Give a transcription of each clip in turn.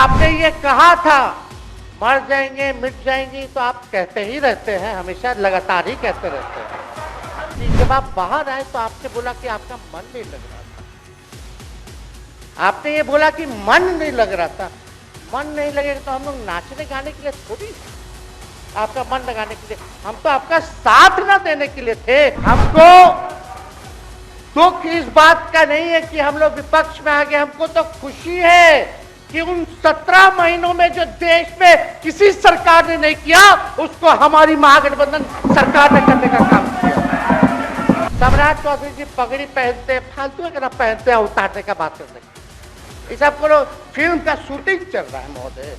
आपने ये कहा था मर जाएंगे मिट जाएंगी, तो आप कहते ही रहते हैं, हमेशा लगातार ही कहते रहते हैं। जब आप बाहर आए तो आपने बोला कि आपका मन नहीं लग रहा था। आपने ये बोला कि मन नहीं लग रहा था। मन नहीं लगेगा तो हम लोग नाचने गाने के लिए थोड़ी, आपका मन लगाने के लिए, हम तो आपका साथ ना देने के लिए थे। हमको दुख इस बात का नहीं है कि हम लोग विपक्ष में आ गए, हमको तो खुशी है कि उन 17 महीनों में जो देश में किसी सरकार ने नहीं किया, उसको हमारी महागठबंधन सरकार ने करने का काम किया। सम्राट चौधरी जी पगड़ी पहनते, फालतू है कि ना पहनते हैं, उतारने का बात करने का, इस आपको फिल्म का शूटिंग चल रहा है महोदय।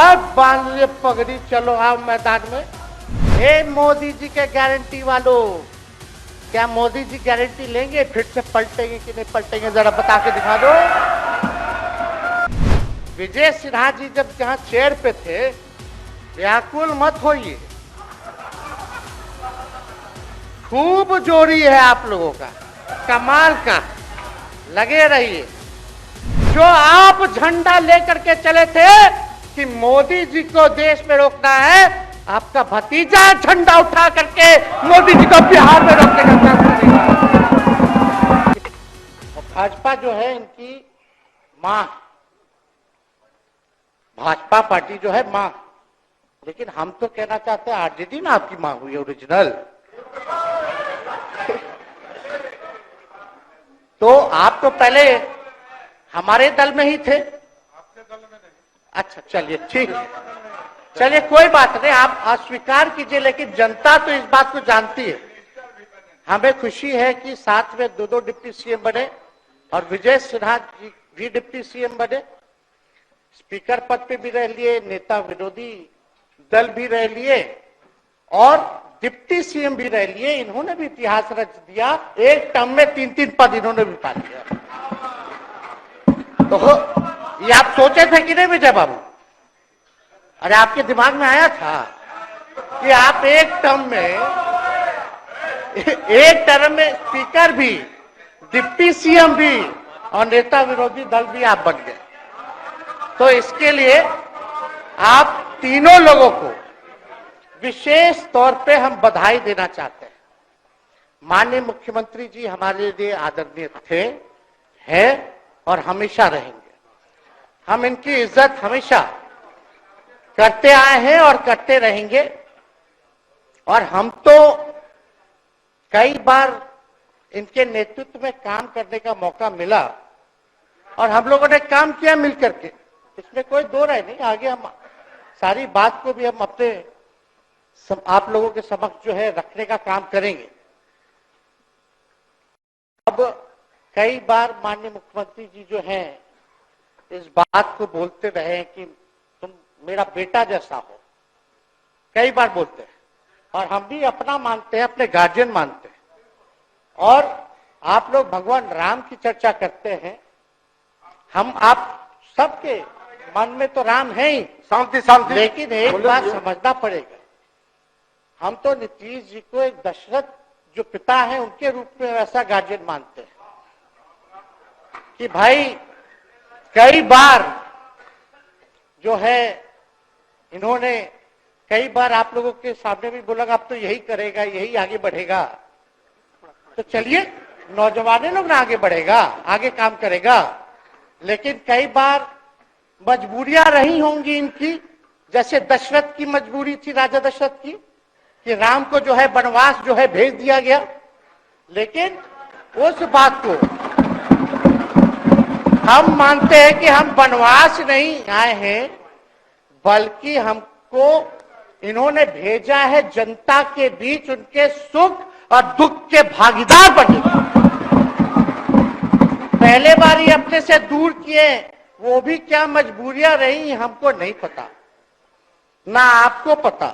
अब बांध लिए पगड़ी, चलो आओ मैदान में। हे मोदी जी के गारंटी वालों, क्या मोदी जी गारंटी लेंगे फिर से पलटेंगे कि नहीं पलटेंगे, जरा बता के दिखा दो। विजय सिन्हा जी जब जहां चेयर पे थे, व्याकुल मत होइए, खूब जोरी है आप लोगों का, कमाल का, लगे रहिए। जो आप झंडा लेकर के चले थे कि मोदी जी को देश में रोकना है, आपका भतीजा झंडा उठा करके मोदी जी को बिहार में रोकने का प्रयास करेगा। भाजपा जो है इनकी मां, भाजपा पार्टी जो है मां, लेकिन हम तो कहना चाहते हैं आरजेडी ना आपकी मां हुई ओरिजिनल। तो आप तो पहले हमारे दल में ही थे। आपके दल में नहीं। अच्छा चलिए ठीक है, चलिए कोई बात नहीं, आप अस्वीकार कीजिए, लेकिन जनता तो इस बात को जानती है। हमें खुशी है कि साथ में दो डिप्टी सीएम बने और विजय सिन्हा जी भी डिप्टी सीएम बने, स्पीकर पद पे भी रह लिए, नेता विरोधी दल भी रह लिए और डिप्टी सीएम भी रह लिए। इन्होंने भी इतिहास रच दिया, एक टर्म में 3-3 पद इन्होंने भी पा लिया। तो ये आप सोचे थे कि नहीं विजय बाबू? अरे आपके दिमाग में आया था कि आप एक टर्म में स्पीकर भी, डिप्टी सीएम भी और नेता विरोधी दल भी आप बन गए। तो इसके लिए आप तीनों लोगों को विशेष तौर पे हम बधाई देना चाहते हैं। माननीय मुख्यमंत्री जी हमारे लिए आदरणीय थे, हैं और हमेशा रहेंगे। हम इनकी इज्जत हमेशा करते आए हैं और करते रहेंगे। और हम तो कई बार इनके नेतृत्व में काम करने का मौका मिला और हम लोगों ने काम किया मिलकर के, इसमें कोई दो राय नहीं। आगे हम सारी बात को भी हम अपने आप लोगों के समक्ष जो है रखने का काम करेंगे। अब कई बार माननीय मुख्यमंत्री जी जो हैं इस बात को बोलते रहे कि तुम मेरा बेटा जैसा हो, कई बार बोलते हैं और हम भी अपना मानते हैं, अपने गार्जियन मानते हैं। और आप लोग भगवान राम की चर्चा करते हैं, हम आप सबके मन में तो राम है ही, शांति शांति, लेकिन एक बात समझना पड़ेगा, हम तो नीतीश जी को एक दशरथ जो पिता है उनके रूप में वैसा गार्जियन मानते हैं कि भाई कई बार जो है इन्होंने कई बार आप लोगों के सामने भी बोला अब तो यही करेगा, यही आगे बढ़ेगा। तो चलिए नौजवान लोग ना आगे बढ़ेगा, आगे काम करेगा, लेकिन कई बार मजबूरियां रही होंगी इनकी, जैसे दशरथ की मजबूरी थी, राजा दशरथ की, कि राम को जो है वनवास जो है भेज दिया गया। लेकिन उस बात को हम मानते हैं कि हम वनवास नहीं आए हैं, बल्कि हमको इन्होंने भेजा है जनता के बीच उनके सुख और दुख के भागीदार बने। पहले बार ही अपने से दूर किए, वो भी क्या मजबूरियां रही हमको नहीं पता, ना आपको पता,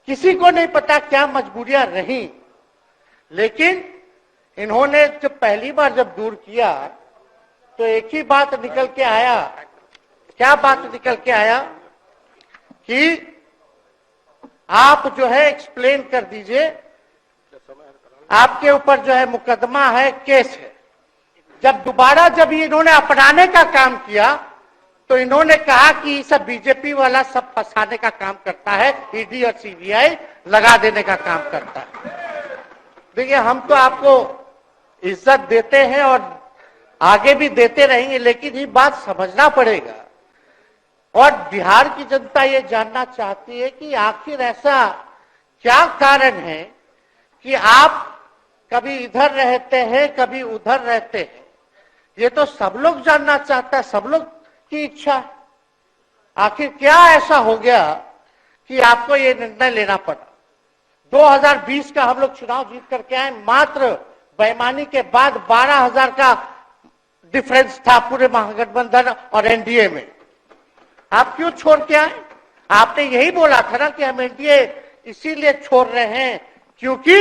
किसी को नहीं पता क्या मजबूरियां रही। लेकिन इन्होंने जब पहली बार जब दूर किया तो एक ही बात निकल के आया। क्या बात निकल के आया कि आप जो है एक्सप्लेन कर दीजिए, आपके ऊपर जो है मुकदमा है, केस है, जब इन्होंने अपनाने का काम किया तो इन्होंने कहा कि सब बीजेपी वाला सब फंसाने का काम करता है, ईडी और सीबीआई लगा देने का काम करता है। देखिए, हम तो आपको इज्जत देते हैं और आगे भी देते रहेंगे, लेकिन ये बात समझना पड़ेगा। और बिहार की जनता ये जानना चाहती है कि आखिर ऐसा क्या कारण है कि आप कभी इधर रहते हैं, कभी उधर रहते हैं। ये तो सब लोग जानना चाहता है, सब लोग की इच्छा है। आखिर क्या ऐसा हो गया कि आपको ये निर्णय लेना पड़ा। 2020 का हम लोग चुनाव जीत करके आए, मात्र बेईमानी के बाद 12,000 का डिफरेंस था पूरे महागठबंधन और एनडीए में। आप क्यों छोड़ के आए? आपने यही बोला था ना कि हम एनडीए इसीलिए छोड़ रहे हैं क्योंकि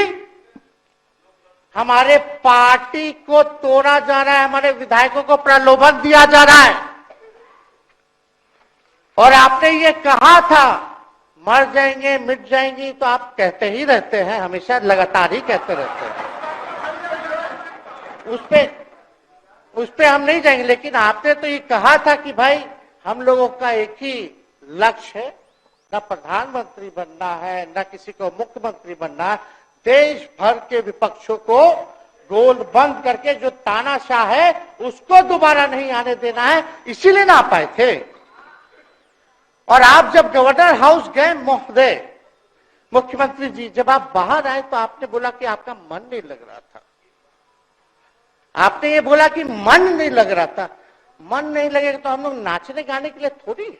हमारे पार्टी को तोड़ा जा रहा है, हमारे विधायकों को प्रलोभन दिया जा रहा है। और आपने ये कहा था मर जाएंगे, मिट जाएंगी, तो आप कहते ही रहते हैं, हमेशा लगातार ही कहते रहते हैं। उस पे हम नहीं जाएंगे, लेकिन आपने तो ये कहा था कि भाई हम लोगों का एक ही लक्ष्य है, न प्रधानमंत्री बनना है, न किसी को मुख्यमंत्री बनना है। देश भर के विपक्षों को गोल बंद करके जो तानाशाह है उसको दोबारा नहीं आने देना है, इसीलिए ना आ पाए थे। और आप जब गवर्नर हाउस गए महोदय, मुख्यमंत्री जी, जब आप बाहर आए तो आपने बोला कि आपका मन नहीं लग रहा था। आपने ये बोला कि मन नहीं लग रहा था। मन नहीं लगेगा तो हम लोग नाचने गाने के लिए थोड़ी है,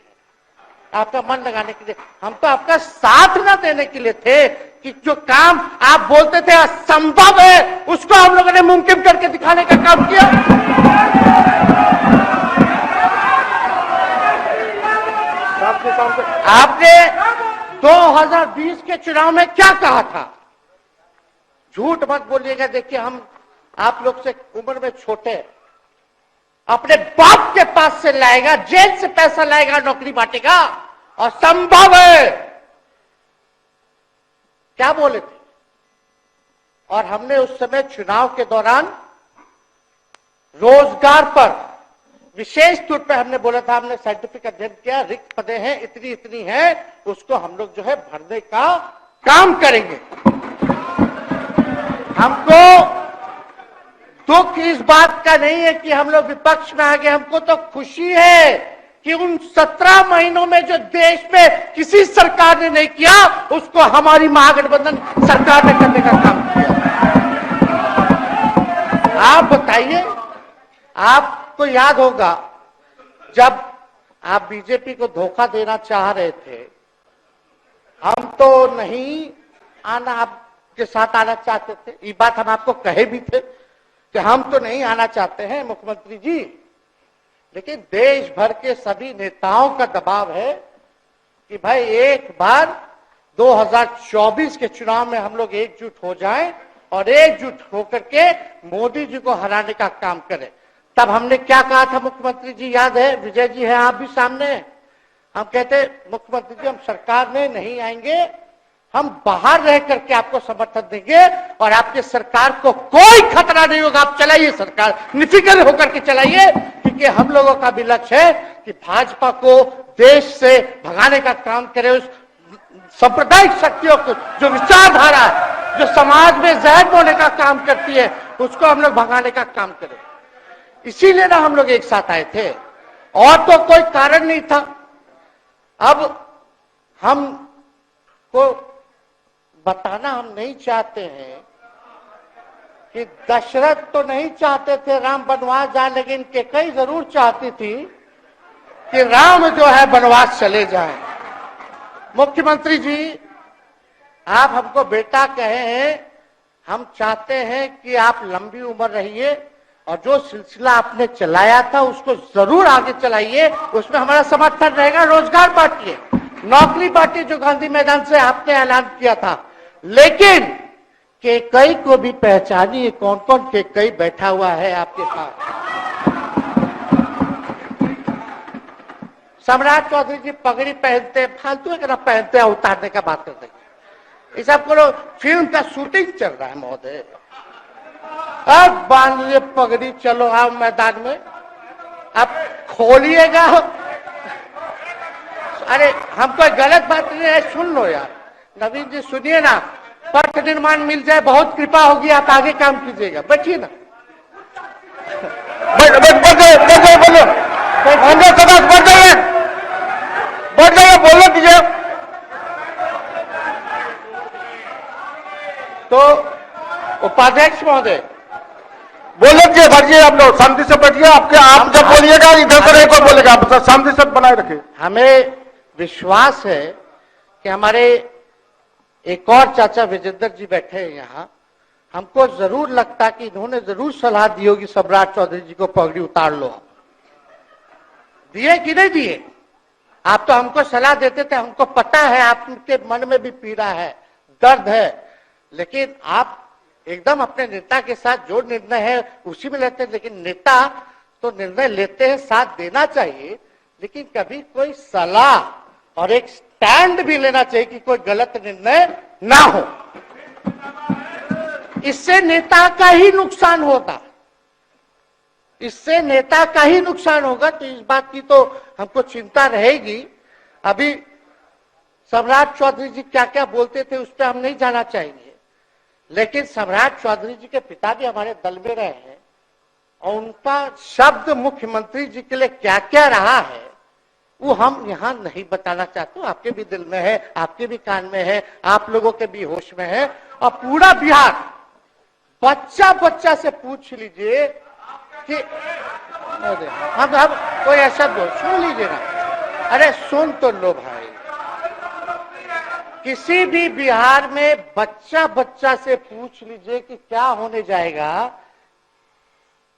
आपका मन लगाने के लिए। हम तो आपका साथ ना देने के लिए थे कि जो काम आप बोलते थे असंभव है, उसको हम लोगों ने मुमकिन करके दिखाने का काम किया। आपने 2020 के चुनाव में क्या कहा था? झूठ मत बोलिएगा। देखिए, हम आप लोग से उम्र में छोटे, अपने बाप के पास से लाएगा, जेल से पैसा लाएगा, नौकरी बांटेगा, और संभव है, क्या बोले थे? और हमने उस समय चुनाव के दौरान रोजगार पर विशेष तौर पे हमने बोला था, हमने साइंटिफिक अध्ययन किया, रिक्त पदें हैं इतनी इतनी है, उसको हम लोग जो है भरने का काम करेंगे। हमको दुख इस बात का नहीं है कि हम लोग विपक्ष में आ गए, हमको तो खुशी है कि उन 17 महीनों में जो देश में किसी सरकार ने नहीं किया, उसको हमारी महागठबंधन सरकार ने करने का काम किया। आप बताइए, आपको याद होगा जब आप बीजेपी को धोखा देना चाह रहे थे, हम तो नहीं आना, आपके साथ आना चाहते थे। ये बात हम आपको कहे भी थे कि हम तो नहीं आना चाहते हैं मुख्यमंत्री जी, लेकिन देश भर के सभी नेताओं का दबाव है कि भाई एक बार 2024 के चुनाव में हम लोग एकजुट हो जाएं और एकजुट होकर के मोदी जी को हराने का काम करें। तब हमने क्या कहा था मुख्यमंत्री जी, याद है? विजय जी हैं, आप भी सामने। हम कहते मुख्यमंत्री जी हम सरकार में नहीं आएंगे, हम बाहर रह करके आपको समर्थन देंगे और आपके सरकार को कोई खतरा नहीं होगा, आप चलाइए सरकार, निफिक्र होकर के चलाइए, क्योंकि हम लोगों का भी लक्ष्य है कि भाजपा को देश से भगाने का काम करे। उस सांप्रदायिक शक्तियों को, जो विचारधारा है, जो समाज में जहर बोने का काम करती है, उसको हम लोग भगाने का काम करें। इसीलिए ना हम लोग एक साथ आए थे, और तो कोई कारण नहीं था। अब हम को बताना हम नहीं चाहते हैं कि दशरथ तो नहीं चाहते थे राम वनवास जाए, लेकिन कैकेयी जरूर चाहती थी कि राम जो है वनवास चले जाएं। मुख्यमंत्री जी, आप हमको बेटा कहे हैं, हम चाहते हैं कि आप लंबी उम्र रहिए और जो सिलसिला आपने चलाया था उसको जरूर आगे चलाइए, उसमें हमारा समर्थन रहेगा। रोजगार बांटिए, नौकरी बांटिए, जो गांधी मैदान से आपने ऐलान किया था, लेकिन कैकेयी को भी पहचानिए, कौन कौन कैकेयी बैठा हुआ है आपके पास। सम्राट चौधरी जी पगड़ी पहनते, फालतू है ना पहनते हैं, उतारने का बात करते हैं। इस सब को फिल्म का शूटिंग चल रहा है महोदय, अब बांध लिए पगड़ी, चलो आओ मैदान में, अब खोलिएगा। अरे हम कोई गलत बात नहीं है, सुन लो यार। नवीन जी सुनिए ना, पथ निर्माण मिल जाए बहुत कृपा होगी, आप आगे काम कीजिएगा, बैठिए ना। बोलो कीजिए। तो उपाध्यक्ष महोदय बोलो जी, भरजिए आप लोग शांति से बैठिए। आप जब बोलिएगा इधर से नहीं कोई बोलेगा, आप शांति से बनाए रखिए। हमें विश्वास है कि हमारे एक और चाचा विजेंद्र जी बैठे हैं यहाँ, हमको जरूर लगता कि इन्होंने जरूर सलाह दी होगी सम्राट चौधरी जी को पगड़ी उतार लो। दिए कि नहीं दिए? आप तो हमको सलाह देते थे, हमको पता है आपके मन में भी पीड़ा है, दर्द है, लेकिन आप एकदम अपने नेता के साथ जो निर्णय है उसी में लेते हैं। लेकिन नेता तो निर्णय लेते हैं, साथ देना चाहिए, लेकिन कभी कोई सलाह और एक स्टैंड भी लेना चाहिए कि कोई गलत निर्णय ना हो। इससे नेता का ही नुकसान होगा, इससे नेता का ही नुकसान होगा। तो इस बात की तो हमको चिंता रहेगी। अभी सम्राट चौधरी जी क्या क्या बोलते थे उस पर हम नहीं जाना चाहेंगे, लेकिन सम्राट चौधरी जी के पिता भी हमारे दल में रहे हैं और उनका शब्द मुख्यमंत्री जी के लिए क्या क्या रहा है वो हम यहाँ नहीं बताना चाहते। आपके भी दिल में है, आपके भी कान में है, आप लोगों के भी होश में है, और पूरा बिहार बच्चा बच्चा से पूछ लीजिए कि हम कोई ऐसा दो सुन लीजिए ना। अरे सुन तो लो भाई, किसी भी बिहार में बच्चा बच्चा से पूछ लीजिए कि क्या होने जाएगा,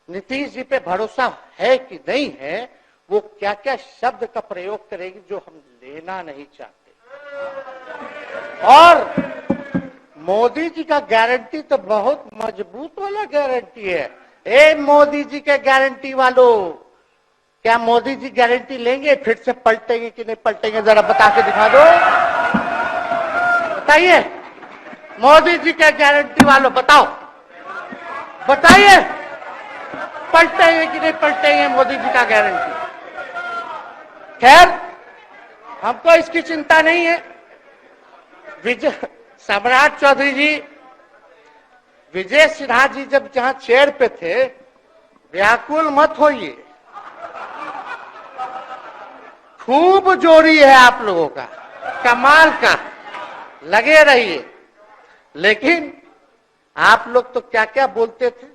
नीतीश जी पे भरोसा है कि नहीं है, वो क्या क्या शब्द का प्रयोग करेगी जो हम लेना नहीं चाहते। और मोदी जी का गारंटी तो बहुत मजबूत वाला गारंटी है। ए मोदी जी के गारंटी वालों, क्या मोदी जी गारंटी लेंगे फिर से पलटेंगे कि नहीं पलटेंगे? जरा बता के दिखा दो, बताइए। मोदी जी के गारंटी वालों बताओ, बताइए पलटेंगे कि नहीं पलटेंगे मोदी जी का गारंटी? खैर हमको इसकी चिंता नहीं है। सम्राट चौधरी जी, विजय सिन्हा जी जब जहां चेयर पे थे, व्याकुल मत होइए, खूब जोड़ी है आप लोगों का, कमाल का, लगे रहिए। लेकिन आप लोग तो क्या क्या बोलते थे,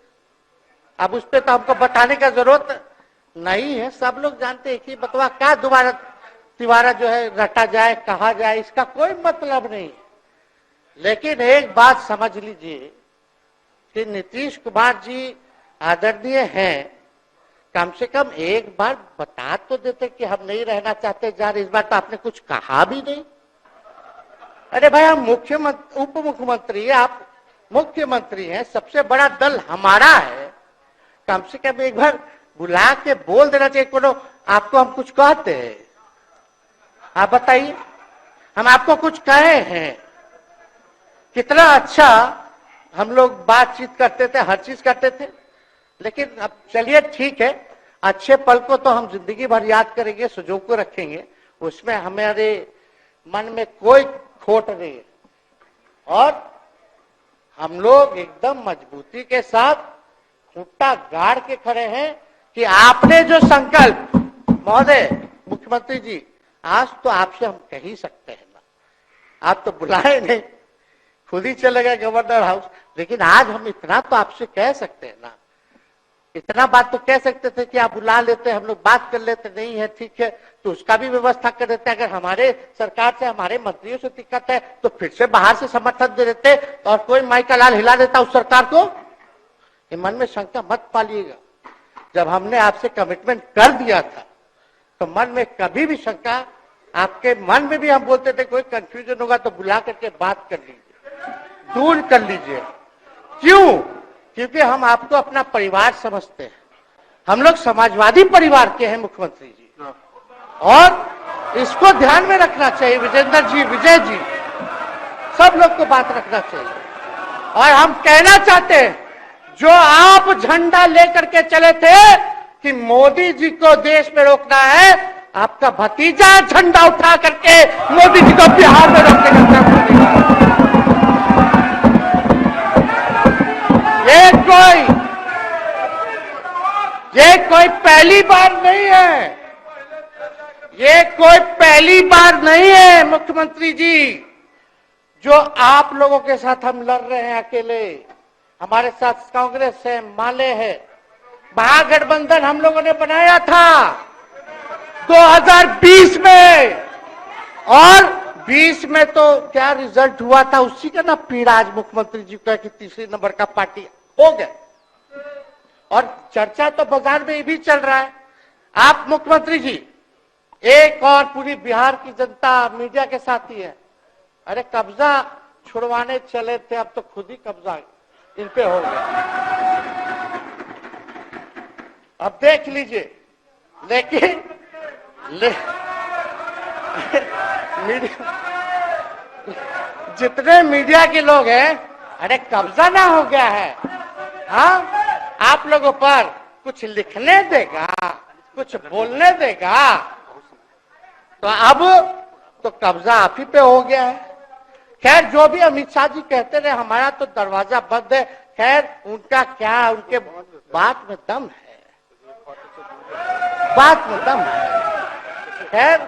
अब उस पर तो हमको बताने का जरूरत नहीं है, सब लोग जानते हैं कि बकवा क्या दोबारा तिवारा जो है रटा जाए, कहा जाए, इसका कोई मतलब नहीं। लेकिन एक बात समझ लीजिए कि नीतीश कुमार जी आदरणीय हैं, कम से कम एक बार बता तो देते कि हम नहीं रहना चाहते जा रहे। इस बार तो आपने कुछ कहा भी नहीं। अरे भाई हम मुख्यमंत्री, उप मुख्यमंत्री, आप मुख्यमंत्री हैं, सबसे बड़ा दल हमारा है, कम से कम एक बार बुला के बोल देना चाहिए। कोनो आपको हम कुछ कहते हैं? आप बताइए, हम आपको कुछ कहे हैं? कितना अच्छा हम लोग बातचीत करते थे, हर चीज करते थे। लेकिन अब चलिए ठीक है, अच्छे पल को तो हम जिंदगी भर याद करेंगे, सुजो को रखेंगे, उसमें हमारे मन में कोई खोट नहीं है। और हम लोग एकदम मजबूती के साथ खूंटा गाड़ के खड़े हैं कि आपने जो संकल्प, महोदय मुख्यमंत्री जी, आज तो आपसे हम कह ही सकते हैं ना, आप तो बुलाए नहीं, खुद ही चले गए गवर्नर हाउस, लेकिन आज हम इतना तो आपसे कह सकते हैं ना, इतना बात तो कह सकते थे कि आप बुला लेते, हम लोग बात कर लेते। नहीं है ठीक है तो उसका भी व्यवस्था कर देते। अगर हमारे सरकार से, हमारे मंत्रियों से दिक्कत है तो फिर से बाहर से समर्थन दे देते और कोई माई का लाल हिला देता उस सरकार को। ये मन में शंका मत पालिएगा, जब हमने आपसे कमिटमेंट कर दिया था तो मन में कभी भी शंका, आपके मन में भी हम बोलते थे कोई कंफ्यूजन होगा तो बुला करके बात कर लीजिए, दूर कर लीजिए। क्यों? क्योंकि हम आपको अपना परिवार समझते हैं। हम लोग समाजवादी परिवार के हैं मुख्यमंत्री जी, और इसको ध्यान में रखना चाहिए। विजेंद्र जी, विजय जी, सब लोग को बात रखना चाहिए। और हम कहना चाहते हैं, जो आप झंडा लेकर के चले थे कि मोदी जी को देश में रोकना है, आपका भतीजा झंडा उठा करके मोदी जी को बिहार में रोकने का काम करेगा। ये कोई पहली बार नहीं है, ये कोई पहली बार नहीं है मुख्यमंत्री जी, जो आप लोगों के साथ हम लड़ रहे हैं अकेले। हमारे साथ कांग्रेस है, माले है, महागठबंधन हम लोगों ने बनाया था 2020 में, और 20 में तो क्या रिजल्ट हुआ था उसी का ना पीड़ा आज मुख्यमंत्री जी का कि तीसरे नंबर का पार्टी हो गया। और चर्चा तो बाजार में भी चल रहा है। आप मुख्यमंत्री जी एक और पूरी बिहार की जनता मीडिया के साथ ही है। अरे कब्जा छुड़वाने चले थे, अब तो खुद ही कब्जा इन पे हो गया। अब देख लीजिए, लेकिन जितने मीडिया के लोग हैं, अरे कब्जा ना हो गया है, हाँ आप लोगों पर कुछ लिखने देगा, कुछ बोलने देगा, तो अब तो कब्जा आप ही पे हो गया है। खैर जो भी अमित शाह जी कहते रहे हमारा तो दरवाजा बंद है, खैर उनका क्या, उनके बात में दम है, बात में दम है। खैर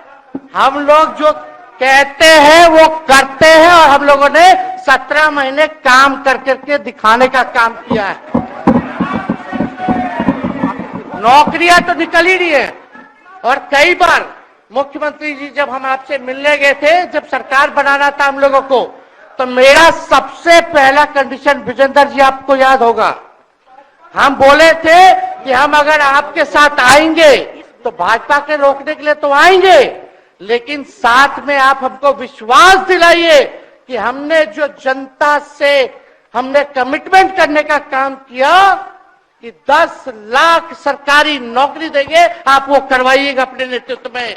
हम लोग जो कहते हैं वो करते हैं, और हम लोगों ने 17 महीने काम कर करके दिखाने का काम किया है। नौकरियां तो निकल ही रही है, और कई बार मुख्यमंत्री जी जब हम आपसे मिलने गए थे, जब सरकार बनाना था हम लोगों को, तो मेरा सबसे पहला कंडीशन, विजेंद्र जी आपको याद होगा, हम बोले थे कि हम अगर आपके साथ आएंगे तो भाजपा के रोकने के लिए तो आएंगे, लेकिन साथ में आप हमको विश्वास दिलाइए कि हमने जो जनता से हमने कमिटमेंट करने का काम किया कि 10 लाख सरकारी नौकरी देंगे, आप वो करवाइएगा अपने नेतृत्व में।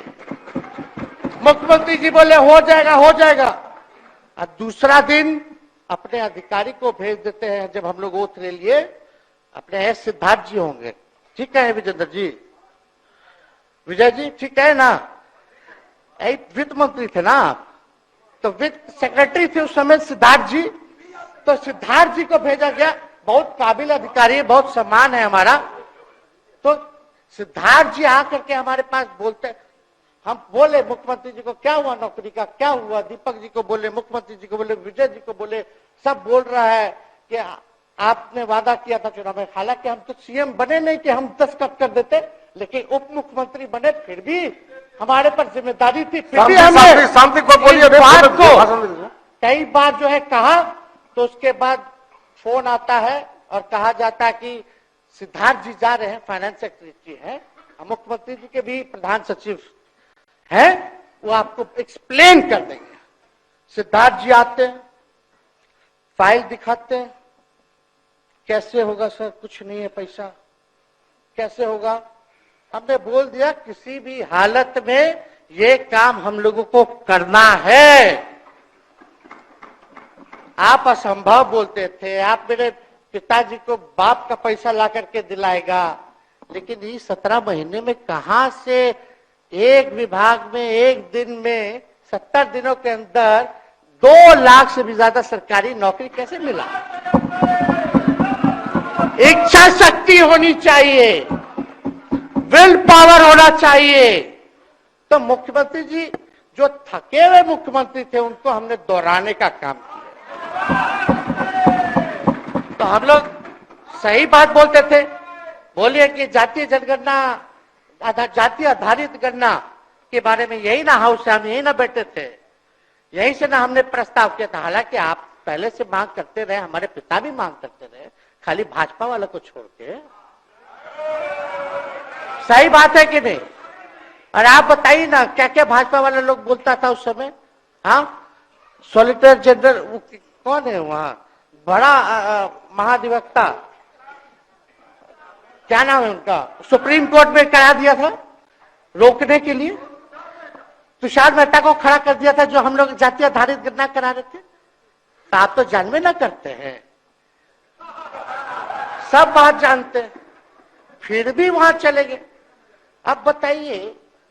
मुख्यमंत्री जी बोले हो जाएगा, हो जाएगा। और दूसरा दिन अपने अधिकारी को भेज देते हैं, जब हम लोग ओथ ले लिए, अपने एस सिद्धार्थ जी होंगे, ठीक है विजेंद्र जी, विजय जी ठीक है ना, वित्त मंत्री थे ना आप, तो वित्त सेक्रेटरी थे उस समय सिद्धार्थ जी, तो सिद्धार्थ जी को भेजा गया, बहुत काबिल अधिकारी है, बहुत सम्मान है हमारा। तो सिद्धार्थ जी आकर के हमारे पास बोलते, हम बोले मुख्यमंत्री जी को क्या हुआ नौकरी का, क्या हुआ, दीपक जी को बोले, मुख्यमंत्री जी को बोले, विजय जी को बोले, सब बोल रहा है कि आपने वादा किया था चुनाव में। हालांकि हम तो सीएम बने नहीं कि हम दस्तखत कर देते, लेकिन उप मुख्यमंत्री बने, फिर भी हमारे पर जिम्मेदारी थी, फिर भी हमने शांति को बोलिए, बात को कई बार जो है कहा। तो उसके बाद फोन आता है और कहा जाता है कि सिद्धार्थ जी जा रहे हैं, फाइनेंस सेक्रेटरी है, मुख्यमंत्री जी के भी प्रधान सचिव है, वो आपको एक्सप्लेन कर देंगे। सिद्धार्थ जी आते हैं, फाइल दिखाते हैं, कैसे होगा सर, कुछ नहीं है पैसा, कैसे होगा। हमने बोल दिया किसी भी हालत में ये काम हम लोगों को करना है। आप असंभव बोलते थे, आप मेरे पिताजी को बाप का पैसा ला करके दिलाएगा, लेकिन ये 17 महीने में कहां से एक विभाग में एक दिन में 70 दिनों के अंदर 2 लाख से भी ज्यादा सरकारी नौकरी कैसे मिला। इच्छा शक्ति होनी चाहिए, विल पावर होना चाहिए। तो मुख्यमंत्री जी जो थके हुए मुख्यमंत्री थे उनको हमने दोहराने का काम किया। तो हम लोग सही बात बोलते थे, बोलिए कि जातीय जनगणना, जाति आधारित गणना के बारे में यही ना हाउस से हम यही ना बैठे थे, यही से ना हमने प्रस्ताव किया था। हालांकि आप पहले से मांग करते रहे, हमारे पिता भी मांग करते रहे, खाली भाजपा वालों को छोड़ के। सही बात है कि नहीं? और आप बताइए ना क्या क्या भाजपा वाले लोग बोलता था उस समय। हाँ, सॉलिसिटर जनरल कौन है वहां, बड़ा महाधिवक्ता, क्या नाम है उनका, सुप्रीम कोर्ट में करा दिया था रोकने के लिए, तुषार मेहता को खड़ा कर दिया था, जो हम लोग जातीय आधारित गणना करा रहे थे। तो आप तो जानवे ना करते हैं, सब बात जानते हैं, फिर भी वहां चले गए। अब बताइए,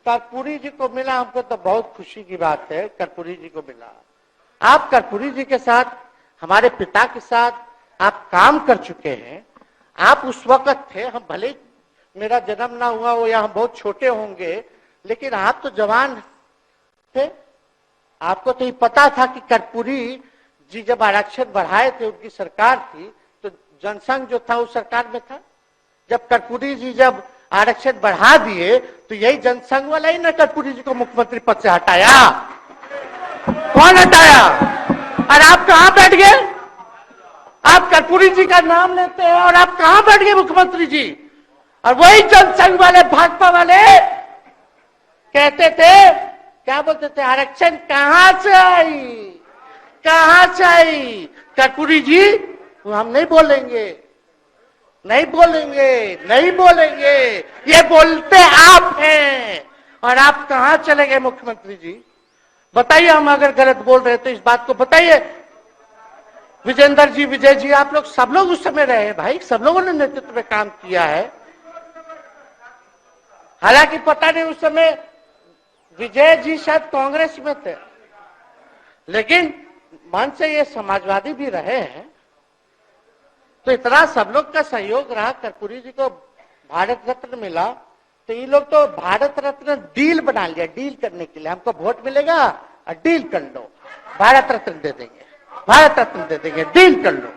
कर्पूरी जी को मिला, हमको तो बहुत खुशी की बात है, कर्पूरी जी को मिला। आप कर्पूरी जी के साथ, हमारे पिता के साथ आप काम कर चुके हैं। आप उस वक्त थे, हम भले मेरा जन्म ना हुआ हो या हम बहुत छोटे होंगे, लेकिन आप तो जवान थे। आपको तो ये पता था कि कर्पूरी जी जब आरक्षण बढ़ाए थे, उनकी सरकार थी, तो जनसंघ जो था उस सरकार में था। जब कर्पूरी जी जब आरक्षण बढ़ा दिए तो यही जनसंघ वाला ही ना कर्पूरी जी को मुख्यमंत्री पद से हटाया। कौन हटाया? और आप कहां बैठ गए? आप कर्पूरी जी का नाम लेते हैं और आप कहां बैठ गए मुख्यमंत्री जी? और वही जनसंघ वाले, भाजपा वाले कहते थे, क्या बोलते थे, आरक्षण कहां से आई, कहां से आई? कर्पूरी जी, हम नहीं बोलेंगे, नहीं बोलेंगे, नहीं बोलेंगे, ये बोलते आप हैं। और आप कहां चले गए मुख्यमंत्री जी? बताइए, हम अगर गलत बोल रहे तो इस बात को बताइए। विजेंद्र जी, विजय जी, आप लोग सब लोग उस समय रहे भाई, सब लोगों ने नेतृत्व में काम किया है। हालांकि पता नहीं उस समय विजय जी शायद कांग्रेस में थे, लेकिन मन से ये समाजवादी भी रहे हैं। तो इतना सब लोग का सहयोग रहा, कर्पूरी जी को भारत रत्न मिला, तो ये लोग तो भारत रत्न डील बना लिया, डील करने के लिए। हमको वोट मिलेगा और डील कर लो, भारत रत्न दे देंगे, भारत रत्न दे देंगे, डील कर लो।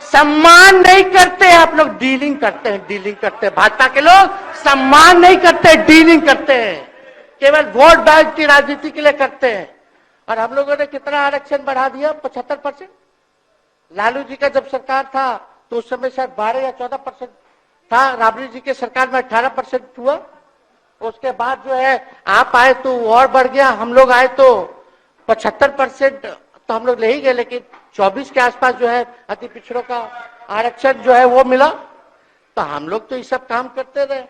सम्मान नहीं करते आप लोग, डीलिंग करते हैं, डीलिंग करते हैं। भाजपा के लोग सम्मान नहीं करते, डीलिंग करते हैं, केवल वोट बैंक की राजनीति के लिए करते हैं। और हम लोगों ने कितना आरक्षण बढ़ा दिया? 75%। लालू जी का जब सरकार था तो उस समय शायद 12 या 14% था, राबड़ी जी के सरकार में 18% हुआ। उसके बाद जो है आप आए तो और बढ़ गया, हम लोग आए तो 75% तो हम लोग ले ही गए, लेकिन 24 के आसपास जो है अति पिछड़ों का आरक्षण जो है वो मिला। तो हम लोग तो ये सब काम करते रहे,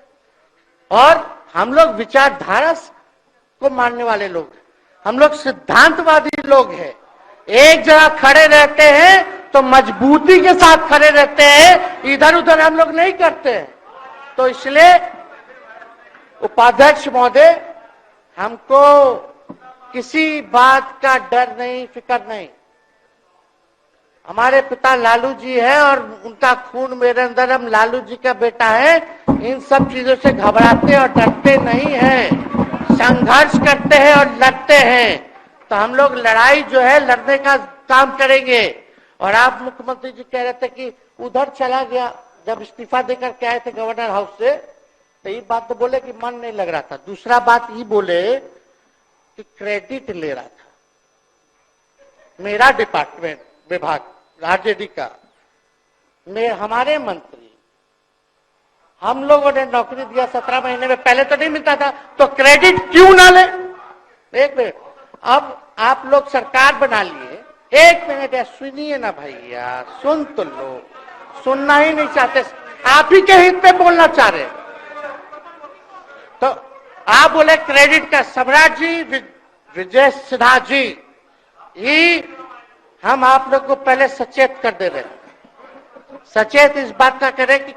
और हम लोग विचारधारा को मानने वाले लोग, हम लोग सिद्धांतवादी लोग हैं। एक जगह खड़े रहते हैं तो मजबूती के साथ खड़े रहते हैं, इधर उधर हम लोग नहीं करते हैं। तो इसलिए उपाध्यक्ष महोदय, हमको किसी बात का डर नहीं, फिक्र नहीं। हमारे पिता लालू जी है और उनका खून मेरे अंदर, हम लालू जी का बेटा है। इन सब चीजों से घबराते और डरते नहीं हैं, संघर्ष करते हैं और लड़ते हैं। तो हम लोग लड़ाई जो है लड़ने का काम करेंगे। और आप मुख्यमंत्री जी कह रहे थे कि उधर चला गया, जब इस्तीफा देकर के आए थे गवर्नर हाउस से, तो ये बात तो बोले कि मन नहीं लग रहा था। दूसरा बात ये बोले कि क्रेडिट ले रहा था मेरा डिपार्टमेंट, विभाग, आरजेडी का, हमारे मंत्री, हम लोगों ने नौकरी दिया 17 महीने में, पहले तो नहीं मिलता था, तो क्रेडिट क्यों ना ले? एक मिनट, अब आप लोग सरकार बना लिए, एक मिनट यार सुनिए ना भैया, सुन तो लो, सुनना ही नहीं चाहते, आप ही के हित में बोलना चाह रहे। तो आप बोले क्रेडिट का, सम्राट जी, विजय सिन्हा जी, ये हम आप लोग को पहले सचेत कर दे रहे हैं। सचेत इस बात का करें कि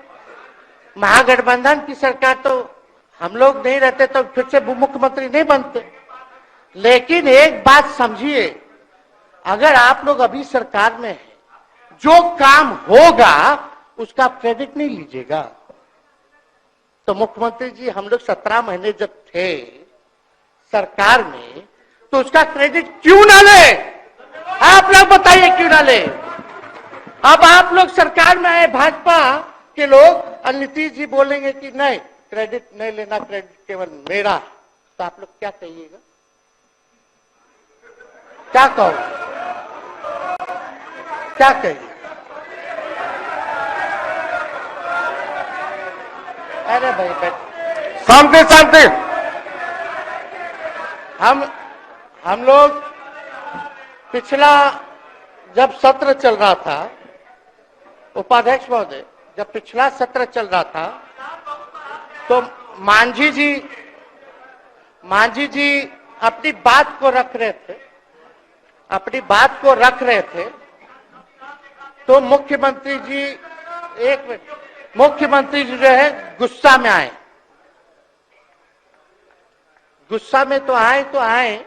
महागठबंधन की सरकार तो हम लोग नहीं रहते तो फिर से मुख्यमंत्री नहीं बनते। लेकिन एक बात समझिए, अगर आप लोग अभी सरकार में हैं, जो काम होगा उसका क्रेडिट नहीं लीजिएगा। तो मुख्यमंत्री जी, हम लोग 17 महीने जब थे सरकार में, तो उसका क्रेडिट क्यों ना ले? आप लोग बताइए क्यों ना ले? अब आप लोग सरकार में आए, भाजपा के लोग, और नीतीश जी बोलेंगे कि नहीं क्रेडिट नहीं लेना, क्रेडिट केवल मेरा, तो आप लोग क्या कहिएगा? क्या कहो, क्या कहिए? अरे भाई शांति शांति। हम लोग पिछला जब सत्र चल रहा था, उपाध्यक्ष महोदय, जब पिछला सत्र चल रहा था तो मांझी जी अपनी बात को रख रहे थे, अपनी बात को रख रहे थे, तो मुख्यमंत्री जी एक मिनट, मुख्यमंत्री जी जो है गुस्सा में आए, गुस्सा में तो आए,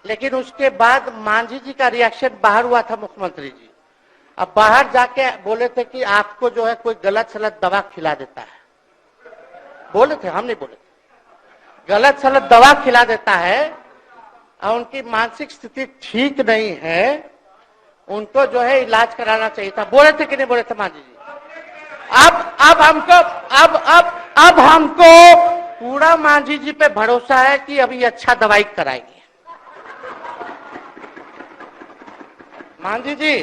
लेकिन उसके बाद मांझी जी का रिएक्शन बाहर हुआ था मुख्यमंत्री जी। अब बाहर जाके बोले थे कि आपको जो है कोई गलत सलत दवा खिला देता है, बोले थे, हम नहीं बोले थे, गलत सलत दवा खिला देता है और उनकी मानसिक स्थिति ठीक नहीं है, उनको जो है इलाज कराना चाहिए था। बोले थे कि नहीं बोले थे मांझी जी? अब हमको पूरा मांझी जी पे भरोसा है कि अभी अच्छा दवाई कराएंगे। मांझी जी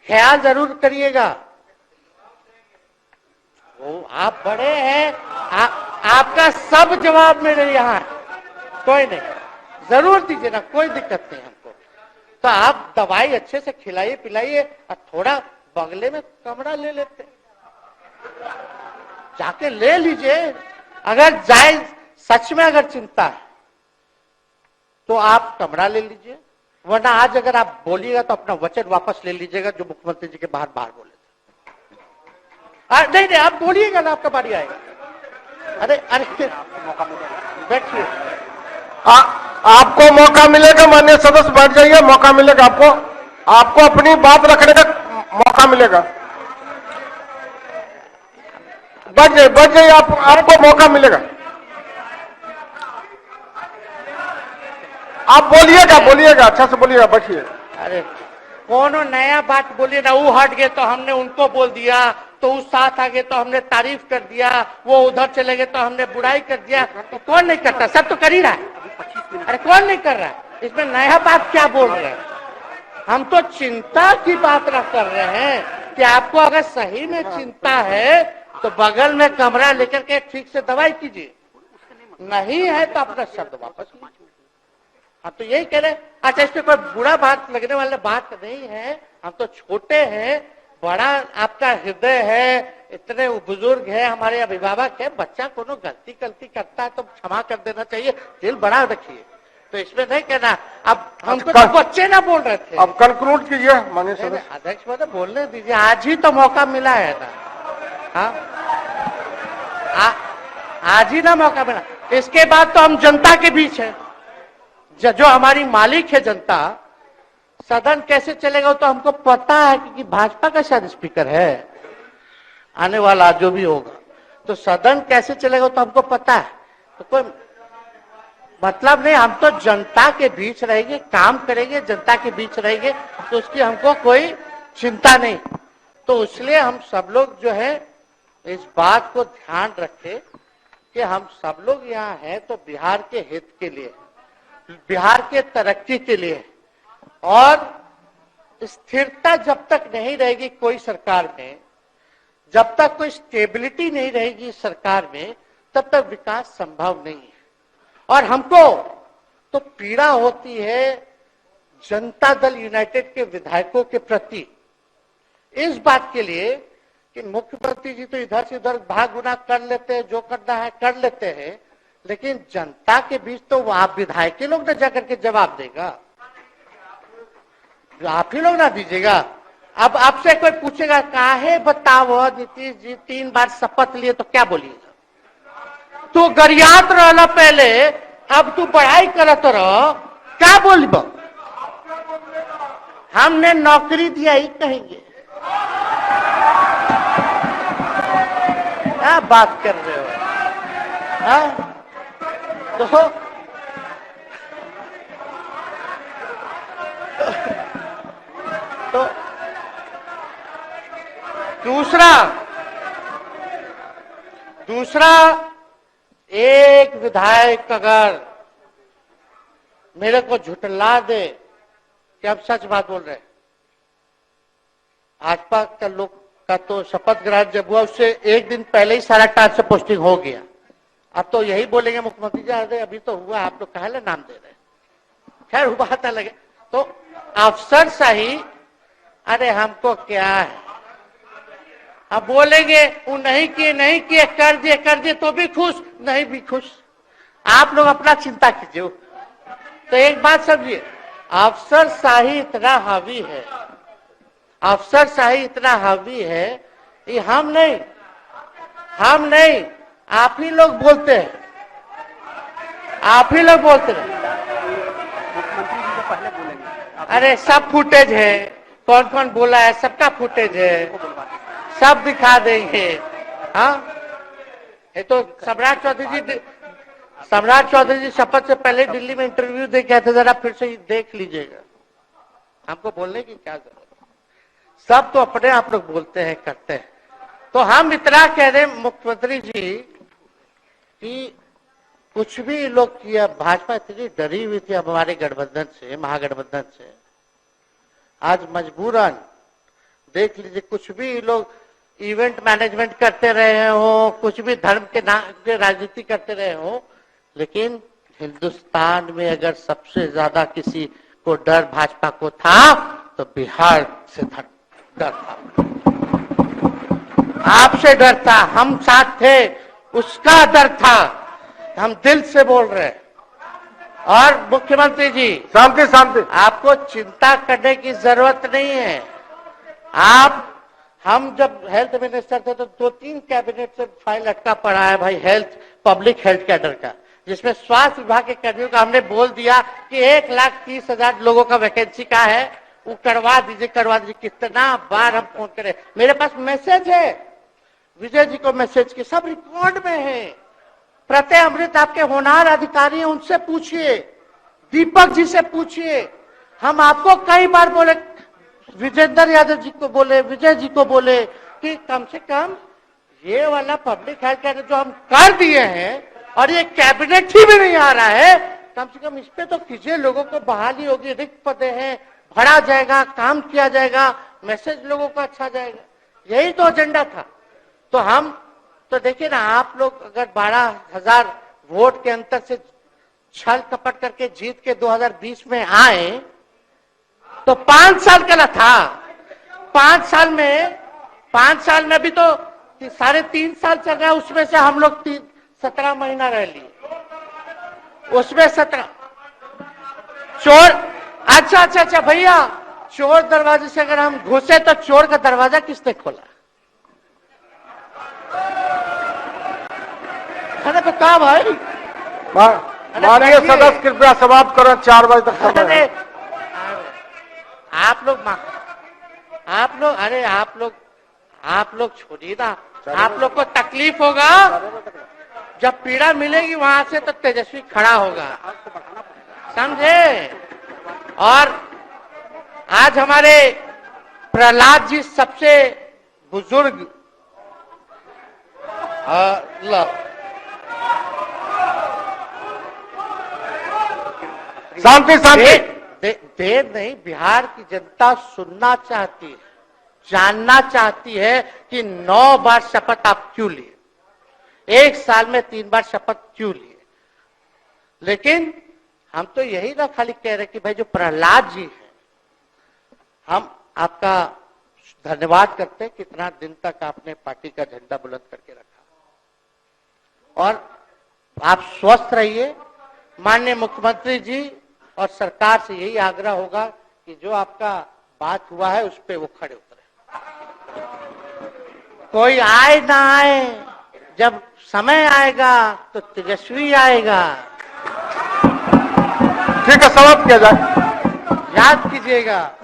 ख्याल जरूर करिएगा, वो आप बड़े हैं, आपका सब जवाब मेरे यहाँ है, कोई नहीं, जरूर दीजिए ना, कोई दिक्कत नहीं हमको। तो आप दवाई अच्छे से खिलाइए पिलाइए और थोड़ा बगले में कमरा ले लेते, जाके ले लीजिए। अगर जाए सच में अगर चिंता है तो आप कमरा ले लीजिए, वरना आज अगर आप बोलिएगा तो अपना वचन वापस ले लीजिएगा जो मुख्यमंत्री जी के बाहर बोले थे। नहीं आप बोलिएगा ना, आपका बारी आएगा। अरे मौका मिलेगा, बैठिए, आपको मौका मिलेगा, माननीय सदस्य बैठ जाइए, मौका मिलेगा आपको अपनी बात रखने का मौका मिलेगा। बैठ जाइए, आपको मौका मिलेगा। आप बोलिएगा, अच्छा से बोलिएगा, बैठिए। अरे कोनो नया बात बोलिए ना, वो हट गए तो हमने उनको बोल दिया, तो उस साथ आ गए तो हमने तारीफ कर दिया, वो उधर चले गए तो हमने बुराई कर दिया। तो कौन नहीं करता? सब तो कर ही रहा है। अरे कौन नहीं कर रहा है? इसमें नया बात क्या बोल रहे हैं? हम तो चिंता की बात कर रहे हैं कि आपको अगर सही में चिंता है तो बगल में कमरा लेकर के ठीक से दवाई कीजिए, नहीं है तो अपना शब्द वापस लीजिए। हम तो यही कह रहे हैं। अच्छा, इस पे कोई बुरा बात लगने वाला बात नहीं है, हम तो छोटे हैं, बड़ा आपका हृदय है, इतने बुजुर्ग है, हमारे अभिभावक है, बच्चा कोनो गलती करता है तो क्षमा कर देना चाहिए, दिल बड़ा रखिए, तो इसमें नहीं कहना। अब हमको तो बच्चे ना बोल रहे थे। अब कंक्लूड कीजिए माननीय सदस्य। अध्यक्ष महोदय बोलने दीजिए, आज ही तो मौका मिला है ना, हाँ आज ही ना मौका मिला, इसके बाद तो हम जनता के बीच है, जो हमारी मालिक है जनता। सदन कैसे चलेगा तो हमको पता है, क्योंकि भाजपा का शायद स्पीकर है आने वाला जो भी होगा, तो सदन कैसे चलेगा तो हमको पता है, तो कोई मतलब नहीं, हम तो जनता के बीच रहेंगे, काम करेंगे, जनता के बीच रहेंगे, तो उसकी हमको कोई चिंता नहीं। तो इसलिए हम सब लोग जो है इस बात को ध्यान रखें कि हम सब लोग यहाँ हैं तो बिहार के हित के लिए, बिहार के तरक्की के लिए, और स्थिरता जब तक नहीं रहेगी कोई सरकार में, जब तक कोई स्टेबिलिटी नहीं रहेगी सरकार में, तब तक विकास संभव नहीं है। और हमको तो पीड़ा होती है जनता दल यूनाइटेड के विधायकों के प्रति, इस बात के लिए कि मुख्यमंत्री जी तो इधर से उधर भाग गुना कर लेते हैं, जो करना है कर लेते हैं, लेकिन जनता के बीच तो आप विधायक के लोग ना जाकर के जवाब देगा, आप ही लोग ना दीजिएगा। अब आपसे कोई पूछेगा काहे बताओ नीतीश जी 3 बार शपथ लिए, तो क्या बोलिएगा? तू गरियात रहला पहले, अब तू पढ़ाई करत रह, क्या बोलबो? हमने नौकरी दिया ही कहेंगे, क्या बात कर रहे हो? हाँ? तो दूसरा एक विधायक अगर मेरे को झुठला दे कि हम सच बात बोल रहे हैं, भाजपा का लोग का तो शपथ ग्रहण जब हुआ उससे एक दिन पहले ही सारा ट्रांसफर पोस्टिंग हो गया। अब तो यही बोलेंगे मुख्यमंत्री जी, अरे अभी तो हुआ, आप लोग काहे नाम दे रहे? खैर वो बात अलग है। तो अफसरशाही, अरे हमको क्या है, अब बोलेंगे वो नहीं किए कर दिए तो भी खुश, नहीं भी खुश, आप लोग अपना चिंता कीजिए। तो एक बात समझिए, अफसरशाही इतना हावी है, अफसरशाही इतना हावी है ये हम नहीं, आप ही लोग बोलते हैं, आप ही लोग बोलते हैं। मुख्यमंत्री जी तो पहले बोलेंगे। अरे सब फुटेज है, कौन कौन बोला है सबका फुटेज है, सब दिखा देंगे। हाँ, ये तो सम्राट चौधरी जी शपथ से पहले दिल्ली में इंटरव्यू दे के आए थे, जरा फिर से देख लीजिएगा। हमको बोलने की क्या जरूरत है, सब तो अपने आप लोग बोलते हैं करते हैं। तो हम इतना कह रहे मुख्यमंत्री जी कि कुछ भी लोग किया, भाजपा इतनी डरी हुई थी हमारे गठबंधन से, महागठबंधन से, आज मजबूरन देख लीजिए, कुछ भी लोग इवेंट मैनेजमेंट करते रहे हो, कुछ भी धर्म के नाम के राजनीति करते रहे हो, लेकिन हिंदुस्तान में अगर सबसे ज्यादा किसी को डर भाजपा को था तो बिहार से डर था, आपसे डर था, हम साथ थे उसका डर था, हम दिल से बोल रहे हैं। और मुख्यमंत्री जी शांति शांति, आपको चिंता करने की जरूरत नहीं है। हम जब हेल्थ मिनिस्टर थे तो 2-3 कैबिनेट से फाइल अटका पड़ा है भाई, हेल्थ पब्लिक हेल्थ कैडर का, जिसमें स्वास्थ्य विभाग के कर्मियों का हमने बोल दिया कि 1,30,000 लोगों का वैकेंसी का है, वो करवा दीजिए। कितना बार हम फोन करें, मेरे पास मैसेज है, विजय जी को मैसेज की, सब रिकॉर्ड में है। प्रत्यय अमृत आपके होनहार अधिकारी हैं, उनसे पूछिए, दीपक जी से पूछिए। हम आपको कई बार बोले, विजेंद्र यादव जी को बोले, विजय जी को बोले कि कम से कम ये वाला पब्लिक हेल्थ केयर जो हम कर दिए हैं और ये कैबिनेट ही भी नहीं आ रहा है, कम से कम इस पे तो कीजिए, लोगों को बहाली होगी, रिक्त पदे हैं, भरा जाएगा, काम किया जाएगा, मैसेज लोगों का अच्छा जाएगा, यही तो एजेंडा था। तो हम तो देखिए ना, आप लोग अगर 12,000 वोट के अंतर से छल कपट करके जीत के 2020 में आए तो 5 साल का था, 5 साल में भी तो 3.5 साल चल रहा है, उसमें से हम लोग 17 महीना रह लिए, उसमें 17 चोर। अच्छा भैया, चोर दरवाजे से अगर हम घुसे तो चोर का दरवाजा किसने खोला? अरे तो कहा भाई, माननीय सदस्य कृपया समाप्त करें, 4 बजे तक समय है। आप लोग छोड़िए ना, आप लोग को तकलीफ होगा, जब पीड़ा मिलेगी वहां से तो तेजस्वी खड़ा होगा, समझे। और आज हमारे प्रहलाद जी सबसे बुजुर्ग शांति शांति, देर नहीं, बिहार की जनता सुनना चाहती है, जानना चाहती है कि 9 बार शपथ आप क्यों लिए, 1 साल में 3 बार शपथ क्यों लिए। लेकिन हम तो यही ना खाली कह रहे कि भाई जो प्रहलाद जी हैं, हम आपका धन्यवाद करते हैं, कितना दिन तक आपने पार्टी का झंडा बुलंद करके रखा। और आप स्वस्थ रहिए। माननीय मुख्यमंत्री जी और सरकार से यही आग्रह होगा कि जो आपका बात हुआ है उस पे वो खड़े उतरे, कोई आए ना आए, जब समय आएगा तो तेजस्वी आएगा। ठीक है, समाप्त किया जाए। याद कीजिएगा,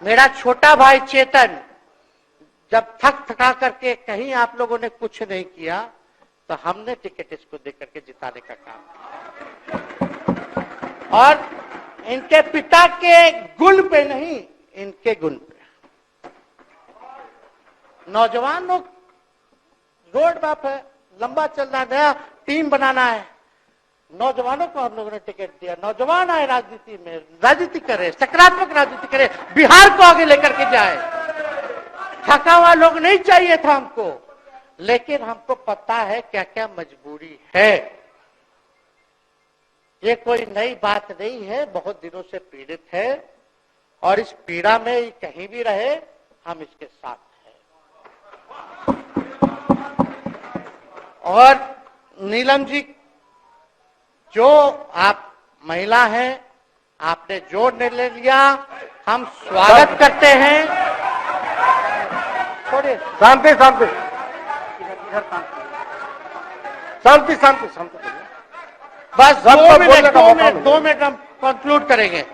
मेरा छोटा भाई चेतन जब थका करके कहीं आप लोगों ने कुछ नहीं किया तो हमने टिकट इसको देकर के जिताने का काम किया। और इनके पिता के गुण पे नहीं, इनके गुण पे। नौजवान लोग रोड मैप है, लंबा चलना, नया टीम बनाना है, नौजवानों को हम लोगों ने टिकट दिया, नौजवान आए राजनीति में, राजनीति करे, सकारात्मक राजनीति करे, बिहार को आगे लेकर के जाए। थका हुआ लोग नहीं चाहिए था हमको, लेकिन हमको पता है क्या क्या मजबूरी है। ये कोई नई बात नहीं है, बहुत दिनों से पीड़ित है और इस पीड़ा में कहीं भी रहे हम इसके साथ हैं। और नीलम जी, जो आप महिला हैं, आपने जो निर्णय लिया हम स्वागत करते हैं। छोड़िए। शांति शांति इधर शांत शांति शांति शांति। बस सबको 2 बोलने मिनट का 2 मौका मिनट मिलेगा। 2 मिनट हम कंक्लूड करेंगे।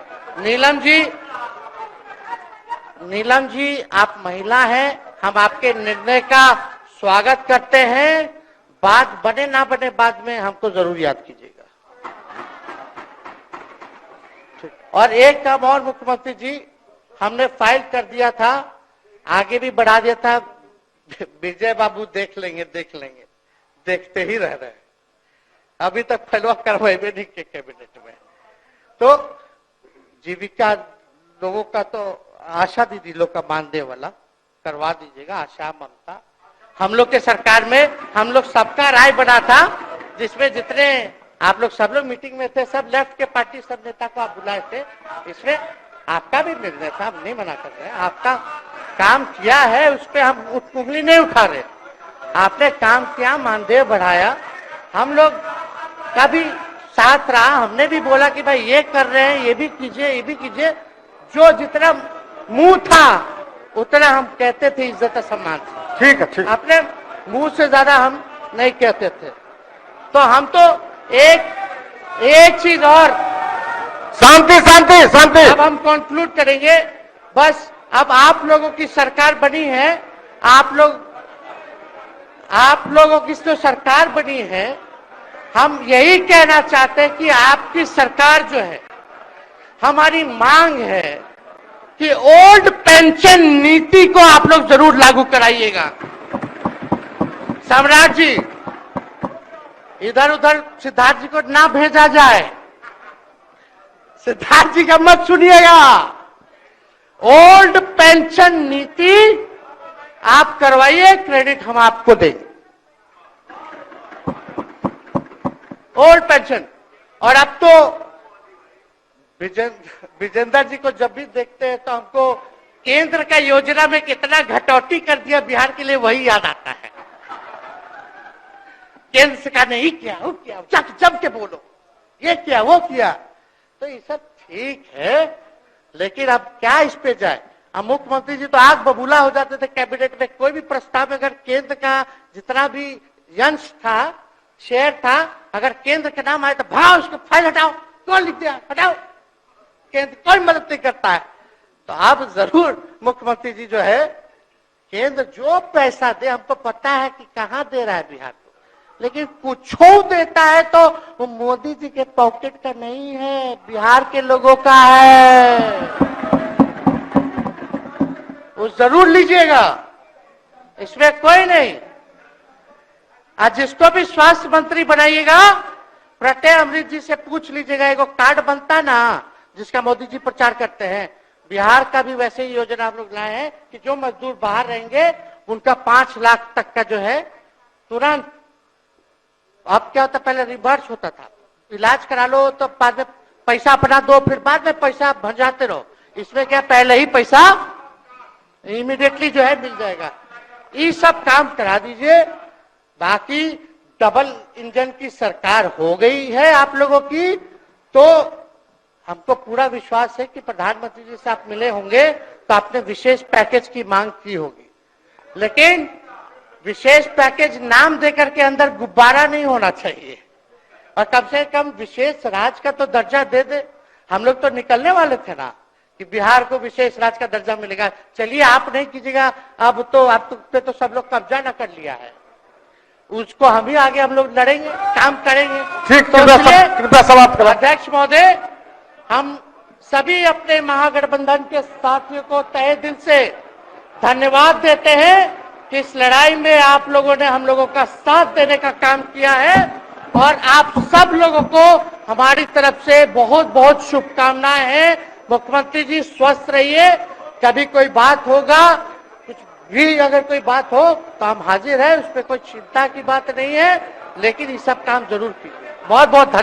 नीलम जी आप महिला हैं, हम आपके निर्णय का स्वागत करते हैं। बात बने ना बने बाद में हमको जरूर याद कीजिएगा। और एक काम और मुख्यमंत्री जी, हमने फाइल कर दिया था, आगे भी बढ़ा दिया था। विजय बाबू देख लेंगे, देखते ही रह रहे हैं। अभी तक फैलवा करवाए भी नहीं के कैबिनेट में। तो जीविका लोगों का तो आशा दीदी लोग का मानदेय वाला करवा दीजिएगा। आशा ममता हम लोग के सरकार में हम लोग सबका राय बना था, जिसमें जितने आप लोग सब लोग मीटिंग में थे, सब लेफ्ट के पार्टी सब नेता को आप बुलाए थे। इसमें आपका भी निर्णय था, हम नहीं मना कर रहे हैं। आपका काम किया है, उस पर हम उंगली नहीं उठा रहे। आपने काम किया, मानदेय बढ़ाया, हम लोग का भी साथ रहा। हमने भी बोला कि भाई ये कर रहे हैं, ये भी कीजिए। जो जितना मुंह था उतना हम कहते थे इज्जत सम्मान से। ठीक है ठीक। अपने मुंह से ज्यादा हम नहीं कहते थे। तो हम तो एक चीज और, शांति शांति शांति। अब हम कंक्लूड करेंगे। बस अब आप लोगों की सरकार बनी है, आप लोगों की जो सरकार बनी है, हम यही कहना चाहते हैं कि आपकी सरकार जो है, हमारी मांग है कि ओल्ड पेंशन नीति को आप लोग जरूर लागू कराइएगा। सम्राट जी, इधर उधर सिद्धार्थ जी को ना भेजा जाए। सिद्धार्थ जी का मत सुनिएगा। ओल्ड पेंशन नीति आप करवाइए, क्रेडिट हम आपको देंगे। Old pension. और अब तो विजेंद्र जी को जब भी देखते हैं तो हमको केंद्र का योजना में कितना घटौती कर दिया बिहार के लिए, वही याद आता है। केंद्र सरकार ने ही किया, वो किया, जम के बोलो, ये किया, वो किया। तो ये सब ठीक है, लेकिन अब क्या इस पे जाए। अब मुख्यमंत्री जी तो आग बबूला हो जाते थे कैबिनेट में। कोई भी प्रस्ताव में अगर केंद्र का जितना भी अंश था, शेयर था, अगर केंद्र का नाम आए तो भाव उसको फाइल हटाओ, कौन लिख दिया, हटाओ। केंद्र कोई मदद नहीं करता है। तो आप जरूर मुख्यमंत्री जी जो है, केंद्र जो पैसा दे, हमको पता है कि कहां दे रहा है बिहार को, लेकिन कुछ देता है तो वो मोदी जी के पॉकेट का नहीं है, बिहार के लोगों का है। वो जरूर लीजिएगा, इसमें कोई नहीं। आज जिसको भी स्वास्थ्य मंत्री बनाइएगा, प्रत्यय अमृत जी से पूछ लीजिएगा। एगो कार्ड बनता ना, जिसका मोदी जी प्रचार करते हैं, बिहार का भी वैसे ही योजना हम लोग लाए हैं कि जो मजदूर बाहर रहेंगे उनका 5 लाख तक का जो है तुरंत। अब क्या होता, पहले रिवर्स होता था, इलाज करा लो तो बाद में पैसा अपना दो, फिर बाद में पैसा भंजाते रहो। इसमें क्या, पहले ही पैसा इमीडिएटली जो है मिल जाएगा। ये सब काम करा दीजिए। बाकी डबल इंजन की सरकार हो गई है आप लोगों की, तो हमको पूरा विश्वास है कि प्रधानमंत्री जी से आप मिले होंगे तो आपने विशेष पैकेज की मांग की होगी। लेकिन विशेष पैकेज नाम देकर के अंदर गुब्बारा नहीं होना चाहिए, और कम से कम विशेष राज्य का तो दर्जा दे दे। हम लोग तो निकलने वाले थे ना कि बिहार को विशेष राज्य का दर्जा मिलेगा। चलिए आप नहीं कीजिएगा, अब तो आप पे तो सब लोग कब्जा न कर लिया है, उसको हम ही आगे हम लोग लड़ेंगे, काम करेंगे। ठीक, तो कृपया समाप्त करें। अध्यक्ष महोदय, हम सभी अपने महागठबंधन के साथियों को तहे दिल से धन्यवाद देते हैं कि इस लड़ाई में आप लोगों ने हम लोगों का साथ देने का काम किया है, और आप सब लोगों को हमारी तरफ से बहुत बहुत शुभकामनाएं हैं। मुख्यमंत्री जी स्वस्थ रहिए। कभी कोई बात होगा, कुछ भी अगर कोई बात हो तो हम हाजिर हैं, उस पर कोई चिंता की बात नहीं है, लेकिन ये सब काम जरूर कीजिए। बहुत बहुत धन्यवाद।